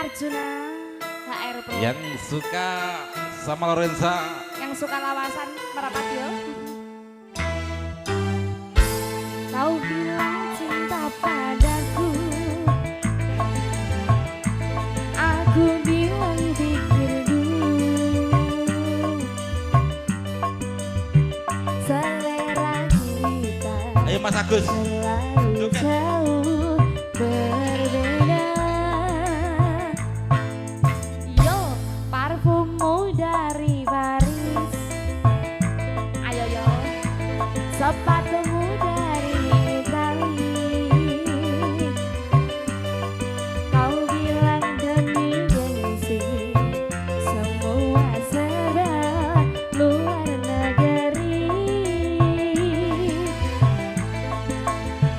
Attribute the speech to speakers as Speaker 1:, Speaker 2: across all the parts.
Speaker 1: Arjuna HR Pro.
Speaker 2: Yang suka sama Lorenza.
Speaker 1: Yang suka lawasan Merapadio. Kau bilang cinta padaku, aku bilang pikir dulu. Selera kita
Speaker 2: Ayo Mas Agus.
Speaker 1: terlalu jauh berbeda. Yo, parfummu dari Paris. Ayo yo, sepatumu dari Itali. Kau bilang demi gengsi, semua serba luar negeri.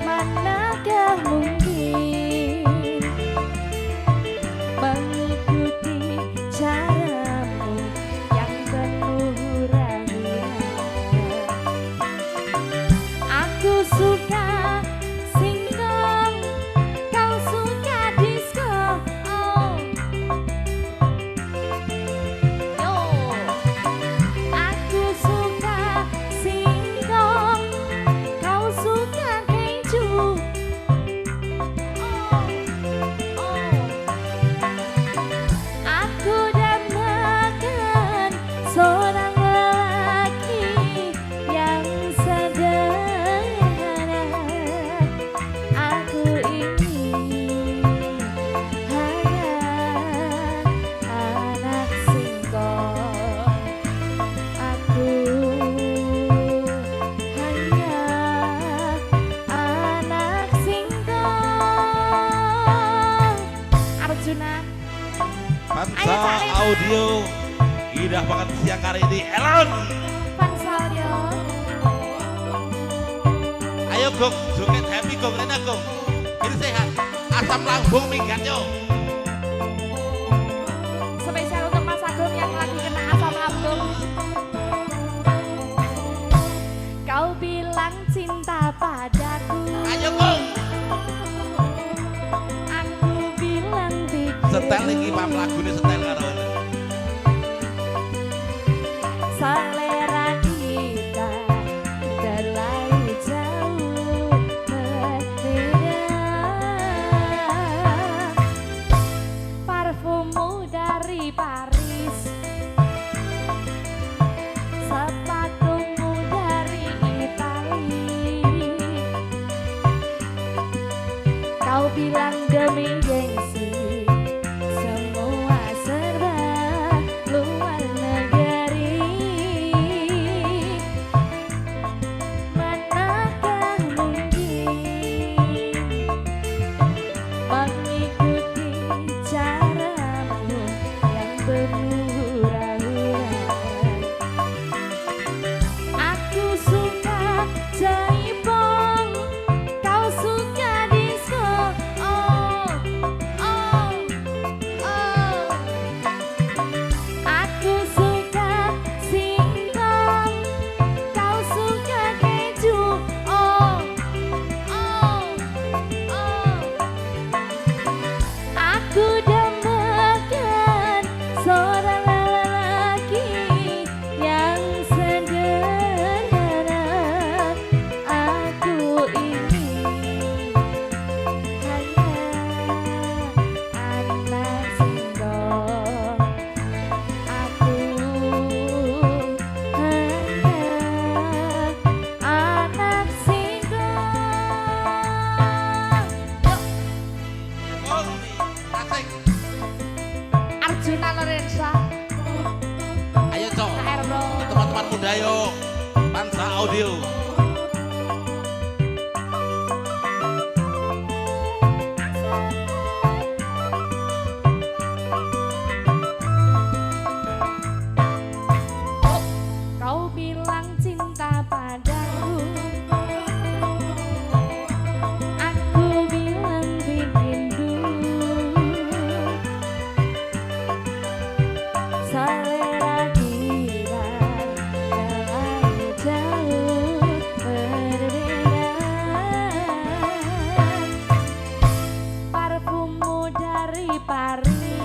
Speaker 1: Manakah mungkin mengikuti caramu yang penuh rahasia. Aku suka singkong, kau suka disco. Oh, yo, aku suka singkong, kau suka keju. Aku dambakan seorang lelaki yang sederhana. Aku ini hanya anak singkong. Aku hanya anak singkong. Arjuna.
Speaker 2: Pansa Audio. Indah banget siang hari ini. Elon.
Speaker 1: Pansalyo.
Speaker 2: Ayo Gong, joget happy Gong, Rena Gong. Ini sehat. Asam lambung minggat yo.
Speaker 1: Spesial untuk Mas Agung yang lagi kena asam lambung. Kau bilang cinta padaku,
Speaker 2: Ayo Gong.
Speaker 1: aku bilang pikir.
Speaker 2: Setel iki pam lagune setel karo.
Speaker 1: Selera kita terlalu jauh berbeda. Parfummu dari Paris, sepatumu dari Itali. Kau bilang demi gengsi, semua serba luar negeri. Manakah mungkin mengikuti caramu yang penuh rahasia. Aku suka jaipong, kau suka disco. Oh, oh, oh. Aku suka singkong, kau suka keju. Oh, oh, oh. Aku dambakan seorang lelaki yang sederhana. Aku ini hanya anak singkong. Aku hanya anak singkong. Yuk,
Speaker 2: Gong, asik.
Speaker 1: Arjuna Lorenza
Speaker 2: Ayo Cok.
Speaker 1: HR Bro.
Speaker 2: Teman-teman muda yuk. Pansa Audio.
Speaker 1: Kau bilang cinta padaku, aku bilang bikin dulu. Selera kita terlalu jauh berbeda. Parfummu dari Paris,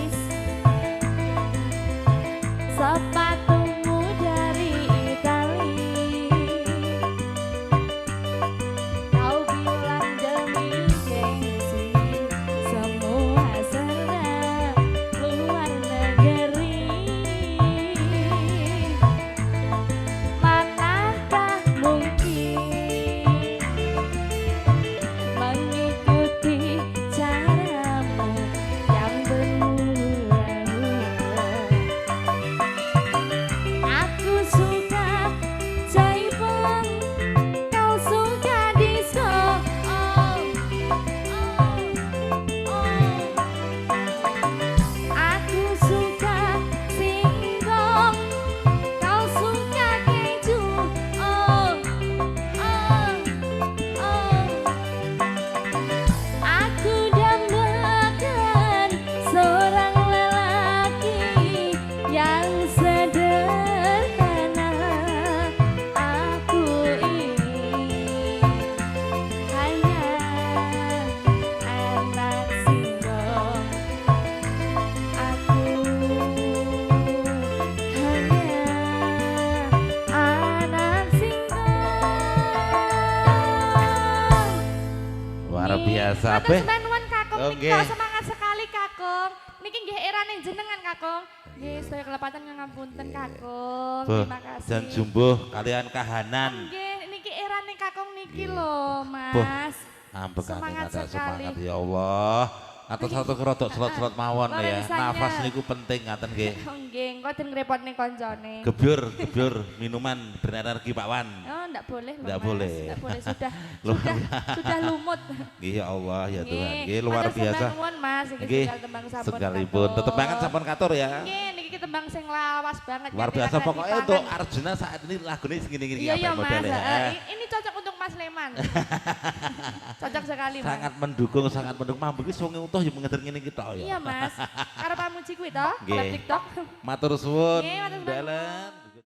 Speaker 2: biasa.
Speaker 1: Matur sembah nuwun Kakung,
Speaker 2: Oh,
Speaker 1: niki
Speaker 2: nggih.
Speaker 1: kok semangat sekali Kakung. Niki nggih erane jenengan Kakung. Nggih, sedaya kelepatan ngapunten Kakung. Terima kasih.
Speaker 2: Dan jumbuh kalian kahanan.
Speaker 1: Nggih, niki erane Kakung niki lho,
Speaker 2: Boh,
Speaker 1: Mas.
Speaker 2: Ambek
Speaker 1: Semangat
Speaker 2: ada
Speaker 1: sekali.
Speaker 2: semangat ya Allah. Atas satu kerotok selot-selot mawon
Speaker 1: Luar
Speaker 2: ya.
Speaker 1: biasanya.
Speaker 2: Nafas niku penting ngaten nggih.
Speaker 1: Nggih, engko den ngrepotne koncone.
Speaker 2: Gebyur minuman berenergi Pak Wan.
Speaker 1: Oh, enggak boleh loh,
Speaker 2: Nggak
Speaker 1: Mas.
Speaker 2: boleh.
Speaker 1: Enggak boleh, sudah
Speaker 2: Luar
Speaker 1: sudah lumut.
Speaker 2: Nggih ya Allah ya Tuhan. Nggih luar
Speaker 1: Matur
Speaker 2: biasa.
Speaker 1: sembah nuwun, Mas, iki
Speaker 2: Nggih.
Speaker 1: setunggal tembang sampun.
Speaker 2: Sekalipun tetep banget sampun katur ya.
Speaker 1: Nggih, niki tembang sing lawas banget.
Speaker 2: Luar
Speaker 1: nyatiraken
Speaker 2: biasa pokoknya
Speaker 1: dipangan.
Speaker 2: untuk Arjuna saat ini lagunya segini-gini
Speaker 1: Iya,
Speaker 2: apa
Speaker 1: iya, Mas.
Speaker 2: modelnya.
Speaker 1: Ini cocok untuk Mas Leman. Cocok sekali, Mas.
Speaker 2: Sangat mendukung mambu iki sunge utuh ya mengeter ngene iki tok ya.
Speaker 1: Iya, Mas. Karo pamuji kuwi to,
Speaker 2: Nggih.
Speaker 1: live TikTok.
Speaker 2: Matur suwun.
Speaker 1: Nggih, matur sembah nuwun.
Speaker 2: Dalan.